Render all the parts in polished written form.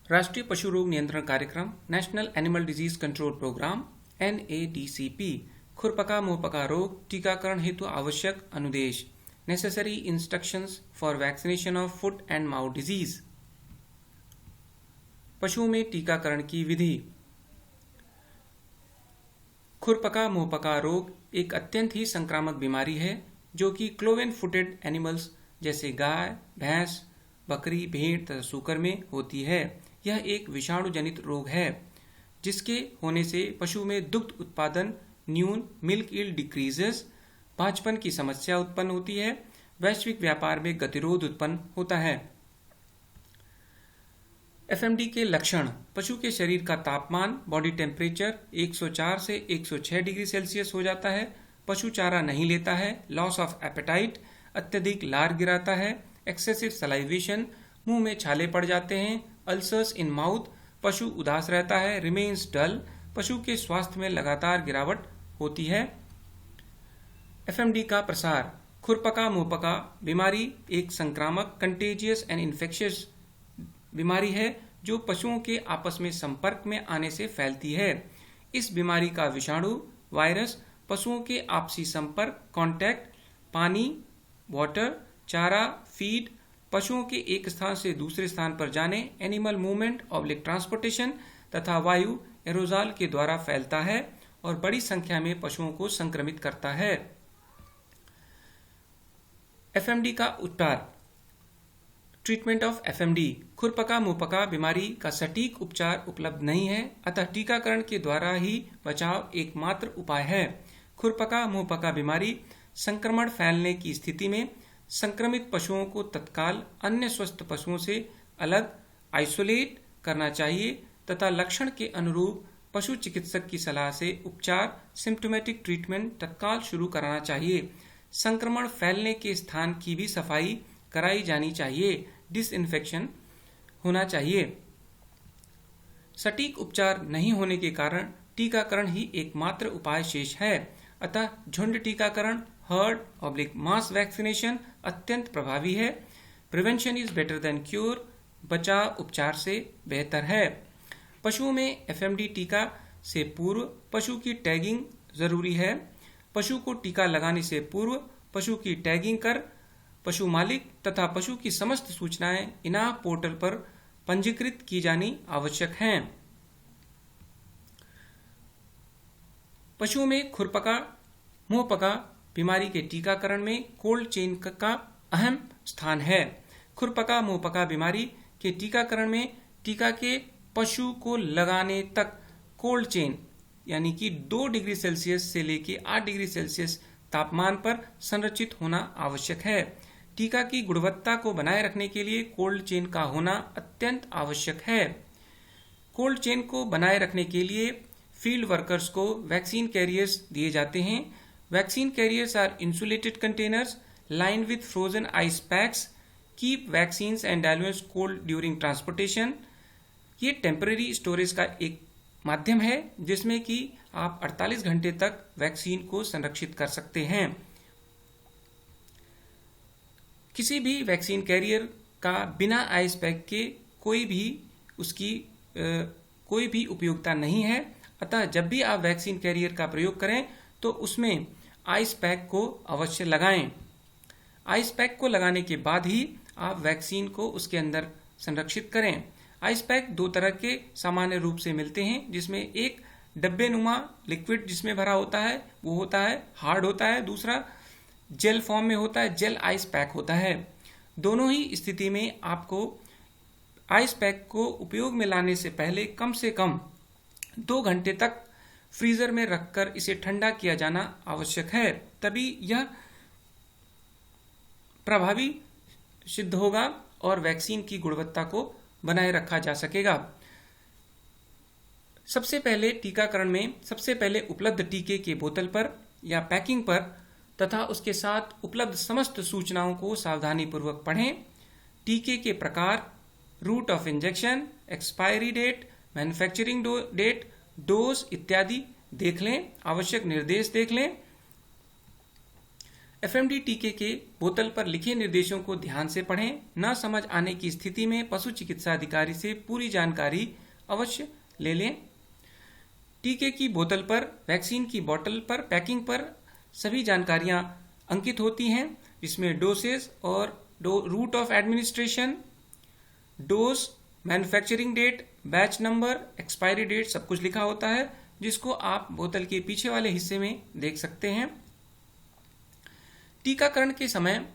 राष्ट्रीय पशु रोग नियंत्रण कार्यक्रम national animal disease control programme NADCP खुरपका मुंहपका रोग टीकाकरण हेतु आवश्यक अनुदेश necessary instructions for vaccination of foot and mouth disease. पशुओं में टीकाकरण की विधि। खुरपका मुंहपका रोग एक अत्यंत ही संक्रामक बीमारी है जो कि क्लोवेन फुटेड एनिमल्स जैसे गाय, भैंस, बकरी, भेड़ तथा सूकर में होती है। यह एक विषाणु जनित रोग है जिसके होने से पशु में दुग्ध उत्पादन न्यून, मिल्क यील्ड डिक्रीजेस, बांझपन की समस्या उत्पन्न होती है, वैश्विक व्यापार में गतिरोध उत्पन्न होता है। FMD के लक्षण। पशु के शरीर का तापमान बॉडी टेम्परेचर 104 से 106 डिग्री सेल्सियस हो जाता है। पशु चारा नहीं लेता है। लॉस ऑफ एपेटाइट, अत्यधिक लार गिराता है। एक्सेसिव सलाइवेशन, मुंह में छाले पड़ जाते हैं। अल्सर्स इन माउथ, पशु उदास रहता है। रिमेन्स डल, पशु के स्वास्थ्य में लगातार गिरावट होती है। FMD का प्रसार। खुरपका मुंहपका बीमारी एक संक्रामक कंटेजियस एंड इन्फेक्शियस बीमारी है जो पशुओं के आपस में संपर्क में आने से फैलती है। इस बीमारी का विषाणु वायरस पशुओं के आपसी संपर्क कांटेक्ट, पानी, वाटर, चारा, फीड, पशुओं के एक स्थान से दूसरे स्थान पर जाने, एनिमल मूवमेंट ऑब्लिक ट्रांसपोर्टेशन तथा वायु एरोजॉल के द्वारा फैलता है और बड़ी संख्या में पशुओं को संक्रमित करता है। FMD का उपचार। Treatment of FMD। खुरपका मुंहपका बीमारी का सटीक उपचार उपलब्ध नहीं है, अतः टीकाकरण के द्वारा ही बचाव एकमात्र उपाय है। खुरपका मुंहपका बीमारी संक्रमण फैलने की स्थिति में संक्रमित पशुओं को तत्काल अन्य स्वस्थ पशुओं से अलग आइसोलेट करना चाहिए तथा लक्षण के अनुरूप पशु चिकित्सक की सलाह से उपचार सिम्प्टोमेटिक ट्रीटमेंट तत्काल शुरू कराना चाहिए। संक्रमण फैलने के स्थान की भी सफाई कराई जानी चाहिए। डिसइंफेक्शन होना चाहिए। सटीक उपचार नहीं होने के कारण टीकाकरण ही एकमात्र उपाय शेष है, अतः झुंड टीकाकरण हर्ड ऑब्लिक मास वैक्सीनेशन अत्यंत प्रभावी है। Prevention is better than cure, बचाव उपचार से बेहतर है। पशुओं में FMD टीका से पूर्व पशु की टैगिंग जरूरी है। पशु को टीका लगाने से पूर्व पशु की टैगिंग कर पशु मालिक तथा पशु की समस्त सूचनाएं इनाम पोर्टल पर पंजीकृत की जानी आवश्यक हैं। पशुओं में खुरपका मुंहपका बीमारी के टीकाकरण में कोल्ड चेन का अहम स्थान है। खुरपका मुंहपका बीमारी के टीकाकरण में टीका के पशु को लगाने तक कोल्ड चेन यानी कि 2 डिग्री सेल्सियस से लेकर 8 डिग्री सेल्सियस तापमान पर संरक्षित होना आवश्यक है। टीका की गुणवत्ता को बनाए रखने के लिए कोल्ड चेन का होना अत्यंत आवश्यक है। कोल्ड चेन को बनाए रखने के लिए फील्ड वर्कर्स को वैक्सीन कैरियर्स दिए जाते हैं। Vaccine carriers are insulated containers lined with frozen ice packs keep vaccines and diluents cold during transportation. ये टेम्पररी स्टोरेज का एक माध्यम है जिसमें कि आप 48 घंटे तक वैक्सीन को संरक्षित कर सकते हैं। किसी भी वैक्सीन कैरियर का बिना आइस पैक के कोई भी उपयोगिता नहीं है, अतः जब भी आप वैक्सीन कैरियर का प्रयोग करें तो उसमें आइस पैक को अवश्य लगाएं। आइस पैक को लगाने के बाद ही आप वैक्सीन को उसके अंदर संरक्षित करें। आइस पैक 2 तरह के सामान्य रूप से मिलते हैं, जिसमें एक डब्बे नुमा लिक्विड जिसमें भरा होता है वो होता है हार्ड होता है, दूसरा जेल फॉर्म में होता है, जेल आइस पैक होता है। दोनों ही स्थिति में आपको आइस पैक को उपयोग में लाने से पहले कम से कम 2 घंटे तक फ्रीजर में रखकर इसे ठंडा किया जाना आवश्यक है, तभी यह प्रभावी सिद्ध होगा और वैक्सीन की गुणवत्ता को बनाए रखा जा सकेगा। सबसे पहले टीकाकरण में सबसे पहले उपलब्ध टीके के बोतल पर या पैकिंग पर तथा उसके साथ उपलब्ध समस्त सूचनाओं को सावधानीपूर्वक पढ़ें। टीके के प्रकार, route of injection, expiry date, manufacturing date, dose इत्यादि देख लें, आवश्यक निर्देश देख लें। एफएमडी टीके के बोतल पर लिखे निर्देशों को ध्यान से पढ़ें। न समझ आने की स्थिति में पशु चिकित्सा अधिकारी से पूरी जानकारी अवश्य ले लें। टीके की बोतल पर, वैक्सीन की बोतल पर, पैकिंग पर सभी जानकारियां अंकित होती हैं, जिसमें डोसेज और route of administration, dose, manufacturing date, batch number, expiry date सब कुछ लिखा होता है, जिसको आप बोतल के पीछे वाले हिस्से में देख सकते हैं। टीकाकरण के समय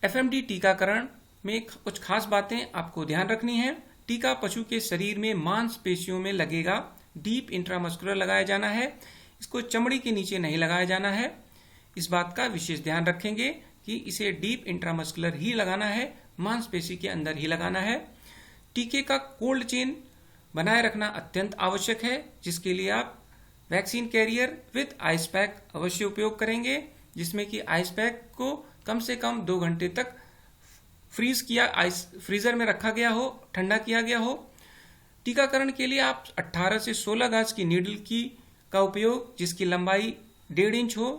एफएमडी टीकाकरण में कुछ खास बातें आपको ध्यान रखनी है। टीका पशु के शरीर में मांसपेशियों में लगेगा। डीप इंट्रामस्कुलर लगाया जाना है। इसको चमड़ी के नीचे नहीं लगाया जाना है। इस बात का विशेष ध्यान रखेंगे कि इसे डीप इंट्रामस्कुलर ही लगाना है, मांसपेशी के अंदर ही लगाना है। टीके का कोल्ड चेन बनाए रखना अत्यंत आवश्यक है, जिसके लिए आप vaccine carrier with ice pack अवश्य उपयोग करेंगे, जिसमें कि आइस पैक को कम से कम 2 घंटे तक फ्रीजर में रखा गया हो, ठंडा किया गया हो। टीकाकरण के लिए आप 18 से 16 गाज की नीडल का उपयोग, जिसकी लंबाई 1.5 इंच हो,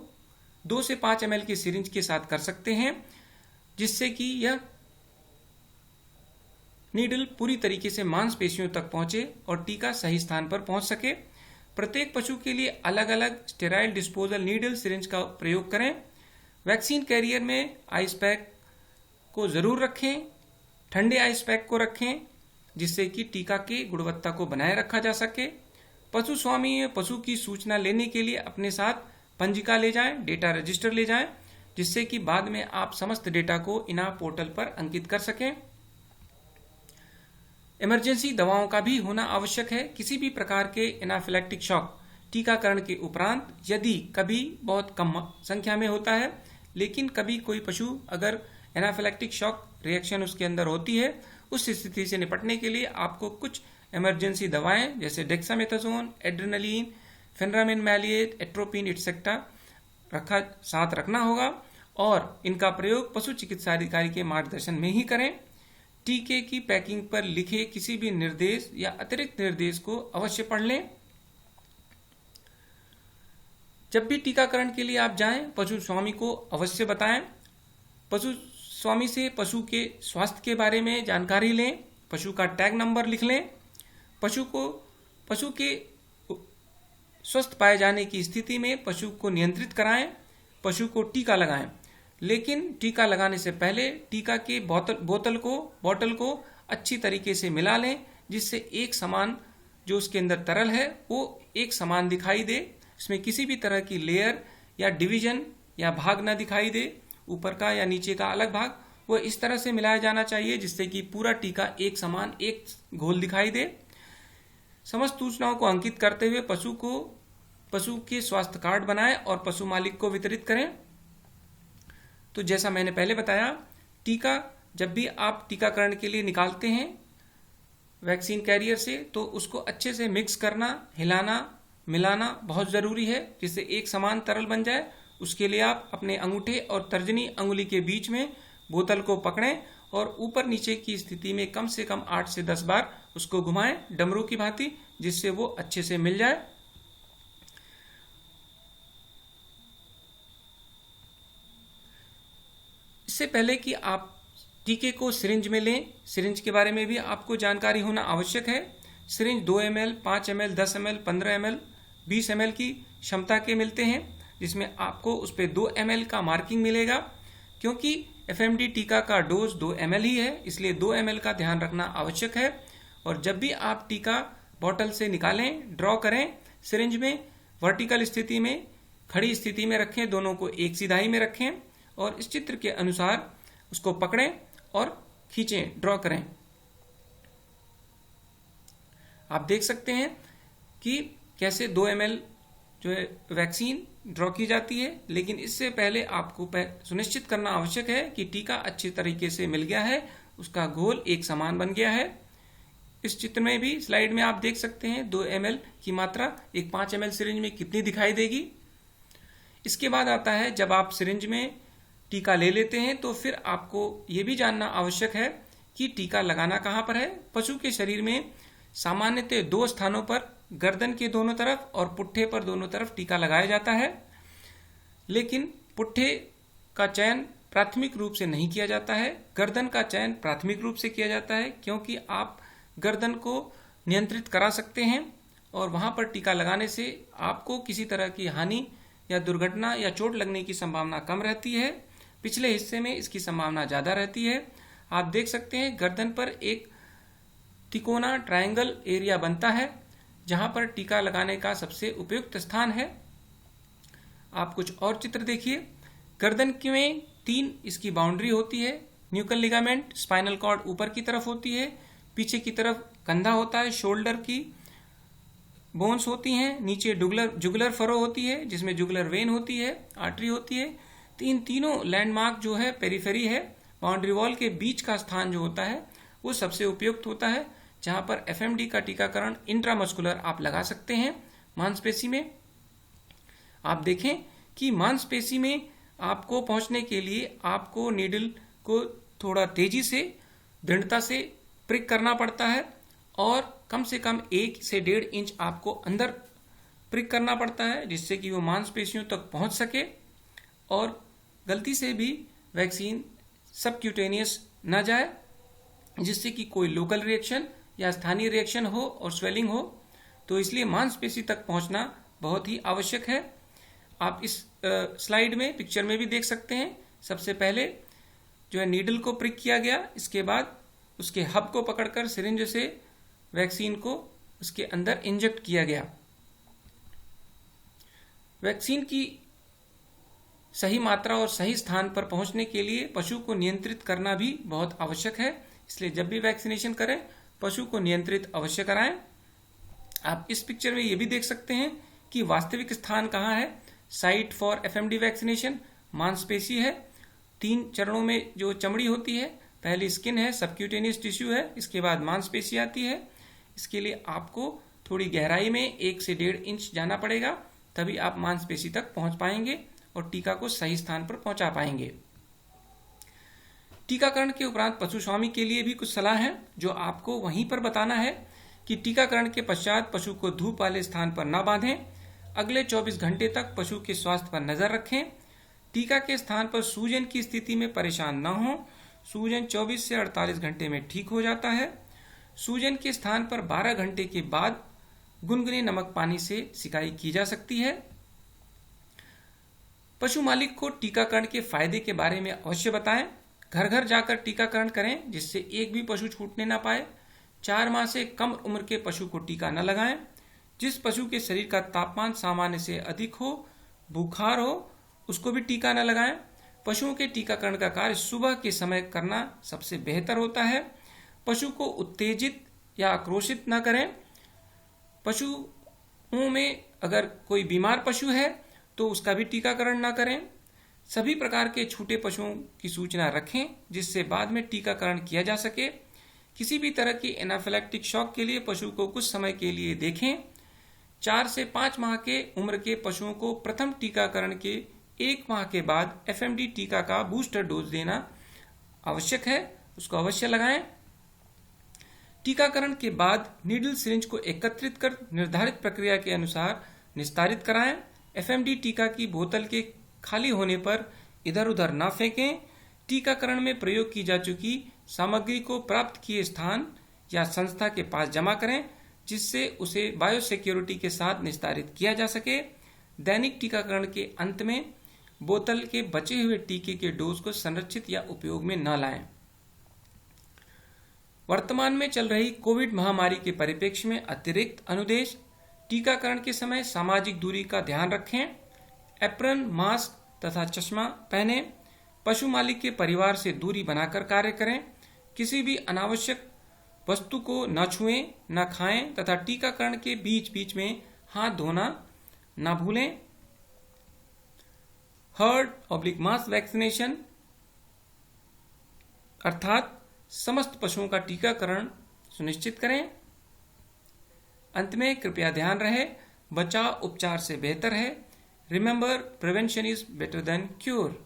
2 से 5 ml के सिरिंज के साथ कर सकते हैं, जिससे कि यह नीडल पूरी तरीके से मांसपेशियों तक पहुंचे और टीका सही स्थान पर पहुंच सके। प्रत्येक पशु के लिए अलग अलग स्टेराइल डिस्पोजल नीडल सिरिंज का प्रयोग करें। वैक्सीन कैरियर में आइस पैक को जरूर रखें, ठंडे आइस पैक को रखें, जिससे कि टीका की गुणवत्ता को बनाए रखा जा सके। पशु स्वामी पशु की सूचना लेने के लिए अपने साथ पंजिका ले जाएं, डेटा रजिस्टर ले जाएं, जिससे कि बाद में आप समस्त डेटा को इना पोर्टल पर अंकित कर सकें। इमरजेंसी दवाओं का भी होना आवश्यक है। किसी भी प्रकार के एनाफिलैक्टिक शॉक टीकाकरण के उपरांत यदि कभी बहुत कम संख्या में होता है, लेकिन कभी कोई पशु अगर एनाफिलैक्टिक शॉक रिएक्शन उसके अंदर होती है, उस स्थिति से निपटने के लिए आपको कुछ इमरजेंसी दवाएं जैसे dexamethasone, adrenaline, pheniramine maleate, atropine etcetera साथ रखना होगा और इनका प्रयोग पशु चिकित्सा अधिकारी के मार्गदर्शन में ही करें। टीके की पैकिंग पर लिखे किसी भी निर्देश या अतिरिक्त निर्देश को अवश्य पढ़ लें। जब भी टीकाकरण के लिए आप जाएं, पशु स्वामी को अवश्य बताएं। पशु स्वामी से पशु के स्वास्थ्य के बारे में जानकारी लें, पशु का टैग नंबर लिख लें। पशु के स्वस्थ पाए जाने की स्थिति में पशु को नियंत्रित कराएं, पशु को टीका लगाएं। लेकिन टीका लगाने से पहले टीका के बोतल को अच्छी तरीके से मिला लें, जिससे एक समान जो उसके अंदर तरल है वो एक समान दिखाई दे। इसमें किसी भी तरह की लेयर या डिवीजन या भाग ना दिखाई दे, ऊपर का या नीचे का अलग भाग, वो इस तरह से मिलाया जाना चाहिए जिससे कि पूरा टीका एक समान एक घोल दिखाई दे। समस्त सूचनाओं को अंकित करते हुए पशु के स्वास्थ्य कार्ड बनाएं और पशु मालिक को वितरित करें। तो जैसा मैंने पहले बताया, टीका जब भी आप टीकाकरण के लिए निकालते हैं वैक्सीन कैरियर से, तो उसको अच्छे से मिक्स करना, हिलाना, मिलाना बहुत जरूरी है, जिससे एक समान तरल बन जाए। उसके लिए आप अपने अंगूठे और तर्जनी अंगुली के बीच में बोतल को पकड़ें और ऊपर नीचे की स्थिति में कम से कम 8 से 10 बार उसको घुमाएं डमरू की भांति, जिससे वो अच्छे से मिल जाए। इससे पहले कि आप टीके को सिरिंज में लें, सिरिंज के बारे में भी आपको जानकारी होना आवश्यक है। Syringe 2 ml, 5 ml, 10 ml, 15 ml, 20 ml की क्षमता के मिलते हैं, जिसमें आपको उस पर 2 ml का मार्किंग मिलेगा। क्योंकि एफएमडी टीका का डोज 2 ml ही है, इसलिए 2 ml का ध्यान रखना आवश्यक है। और जब भी आप टीका बोतल से निकालें, ड्रॉ करें, सिरिंज में वर्टिकल स्थिति में, खड़ी स्थिति में रखें, दोनों को एक सिधाई में रखें और इस चित्र के अनुसार उसको पकड़ें और खींचें, ड्रॉ करें। आप देख सकते हैं कि कैसे 2 ml जो है वैक्सीन ड्रॉ की जाती है, लेकिन इससे पहले आपको सुनिश्चित करना आवश्यक है कि टीका अच्छी तरीके से मिल गया है, उसका घोल एक समान बन गया है। इस चित्र में भी स्लाइड में आप देख सकते हैं 2 ml की मात्रा एक 5 ml सिरिंज में कितनी दिखाई देगी। इसके बाद आता है, जब आप सिरिंज में टीका ले लेते हैं तो फिर आपको ये भी जानना आवश्यक है कि टीका लगाना कहाँ पर है। पशु के शरीर में सामान्यतः 2 स्थानों पर, गर्दन के दोनों तरफ और पुट्ठे पर दोनों तरफ टीका लगाया जाता है। लेकिन पुट्ठे का चयन प्राथमिक रूप से नहीं किया जाता है। गर्दन का चयन प्राथमिक रूप से किया जाता है, क्योंकि आप गर्दन को नियंत्रित करा सकते हैं और वहां पर टीका लगाने से आपको किसी तरह की हानि या दुर्घटना या चोट लगने की संभावना कम रहती है। पिछले हिस्से में इसकी संभावना ज़्यादा रहती है। आप देख सकते हैं गर्दन पर एक तिकोना ट्रायंगल एरिया बनता है जहां पर टीका लगाने का सबसे उपयुक्त स्थान है। आप कुछ और चित्र देखिए। गर्दन में 3 इसकी बाउंड्री होती है। न्यूकल लिगामेंट, स्पाइनल कॉर्ड ऊपर की तरफ होती है, पीछे की तरफ कंधा होता है, शोल्डर की बोन्स होती हैं, नीचे जुगुलर फरो होती है जिसमें जुगुलर वेन होती है, आर्टरी होती है। तीनों लैंडमार्क जो है पेरिफेरी है। बाउंड्री वॉल के बीच का स्थान जो होता है वो सबसे उपयुक्त होता है, जहां पर एफएमडी का टीकाकरण इंट्रामस्कुलर आप लगा सकते हैं मांसपेशी में। आप देखें कि मांसपेशी में आपको पहुंचने के लिए आपको नीडल को थोड़ा तेजी से, दृढ़ता से प्रिक करना पड़ता है और कम से कम 1 से 1.5 इंच आपको अंदर प्रिक करना पड़ता है, जिससे कि वो मांसपेशियों तक पहुंच सके और गलती से भी वैक्सीन सबक्यूटेनियस न जाए, जिससे कि कोई लोकल रिएक्शन या स्थानीय रिएक्शन हो और स्वेलिंग हो। तो इसलिए मांसपेशी तक पहुंचना बहुत ही आवश्यक है। आप इस स्लाइड में, पिक्चर में भी देख सकते हैं। सबसे पहले जो है नीडल को प्रिक किया गया, इसके बाद उसके हब को पकड़कर सिरिंज से वैक्सीन को उसके अंदर इंजेक्ट किया गया। वैक्सीन की सही मात्रा और सही स्थान पर पहुंचने के लिए पशु को नियंत्रित करना भी बहुत आवश्यक है। इसलिए जब भी वैक्सीनेशन करें पशु को नियंत्रित अवश्य कराएं। आप इस पिक्चर में ये भी देख सकते हैं कि वास्तविक स्थान कहाँ है। साइट फॉर एफएमडी वैक्सीनेशन मांसपेशी है। 3 चरणों में जो चमड़ी होती है, पहली स्किन है, सबक्यूटेनियस टिश्यू है, इसके बाद मांसपेशी आती है। इसके लिए आपको थोड़ी गहराई में 1 से 1.5 इंच जाना पड़ेगा, तभी आप मांसपेशी तक पहुंच पाएंगे और टीका को सही स्थान पर पहुंचा पाएंगे। टीकाकरण के उपरांत पशु स्वामी के लिए भी कुछ सलाह है जो आपको वहीं पर बताना है कि टीकाकरण के पश्चात पशु को धूप वाले स्थान पर न बांधें। अगले 24 घंटे तक पशु के स्वास्थ्य पर नजर रखें। टीका के स्थान पर सूजन की स्थिति में परेशान न हो। सूजन 24 से 48 घंटे में ठीक हो जाता है। सूजन के स्थान पर 12 घंटे के बाद गुनगुने नमक पानी से सिकाई की जा सकती है। पशु मालिक को टीकाकरण के फायदे के बारे में अवश्य बताएं। घर घर जाकर टीकाकरण करें जिससे एक भी पशु छूटने ना पाए। 4 माह से कम उम्र के पशु को टीका न लगाएं। जिस पशु के शरीर का तापमान सामान्य से अधिक हो, बुखार हो, उसको भी टीका न लगाएं। पशुओं के टीकाकरण का कार्य सुबह के समय करना सबसे बेहतर होता है। पशु को उत्तेजित या आक्रोशित न करें। पशुओं में अगर कोई बीमार पशु है तो उसका भी टीकाकरण न करें। सभी प्रकार के छूटे पशुओं की सूचना रखें जिससे बाद में टीकाकरण किया जा सके। किसी भी तरह की एनाफिलैक्टिक शॉक के लिए पशु को कुछ समय के लिए देखें। 4 से 5 माह के उम्र के पशुओं को प्रथम टीकाकरण के 1 माह के बाद एफएमडी टीका का बूस्टर डोज देना आवश्यक है, उसको अवश्य लगाएं। टीकाकरण के बाद नीडल सिरिंज को एकत्रित कर निर्धारित प्रक्रिया के अनुसार निस्तारित कराएं। एफएमडी टीका की बोतल के खाली होने पर इधर उधर न फेंकें। टीकाकरण में प्रयोग की जा चुकी सामग्री को प्राप्त किए स्थान या संस्था के पास जमा करें जिससे उसे बायोसिक्योरिटी के साथ निस्तारित किया जा सके। दैनिक टीकाकरण के अंत में बोतल के बचे हुए टीके के डोज को संरक्षित या उपयोग में न लाएं। वर्तमान में चल रही कोविड महामारी के परिप्रेक्ष्य में अतिरिक्त अनुदेश: टीकाकरण के समय सामाजिक दूरी का ध्यान रखें। एप्रन, मास्क तथा चश्मा पहने। पशु मालिक के परिवार से दूरी बनाकर कार्य करें। किसी भी अनावश्यक वस्तु को न छुएं, न खाएं तथा टीकाकरण के बीच बीच में हाथ धोना न भूलें। हर्ड/मास वैक्सीनेशन अर्थात समस्त पशुओं का टीकाकरण सुनिश्चित करें। अंत में कृपया ध्यान रहे, बचाव उपचार से बेहतर है। Remember, prevention is better than cure.